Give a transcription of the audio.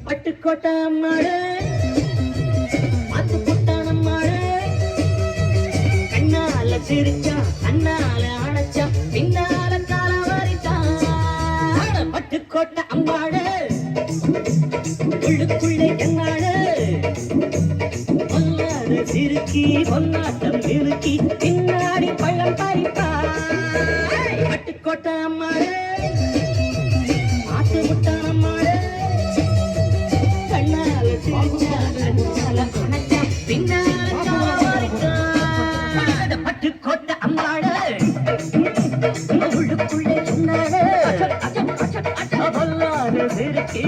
பட்டுக்கோட்டை மாத்து புட்டான மாடு கண்ணால சிரிச்சா கண்ணால அணைச்சா பின்னால கால வரித்தான் பட்டுக்கோட்டை அம்மாடு உள்ளுக்குள்ளே என்னாடு பொல்லாத சிறுக்கி பொன்னாட்டம் நிறுக்கி பின்னாடி பழம் பறிப்பா பட்டுக்கோட்டை அம்மாடு மாத்து புட்டான மாடு பட்டுக்கோட்டை அம்மாடு உள்ளுக்குள்ளே சொன்னாடு பொல்லாத சிறுக்கி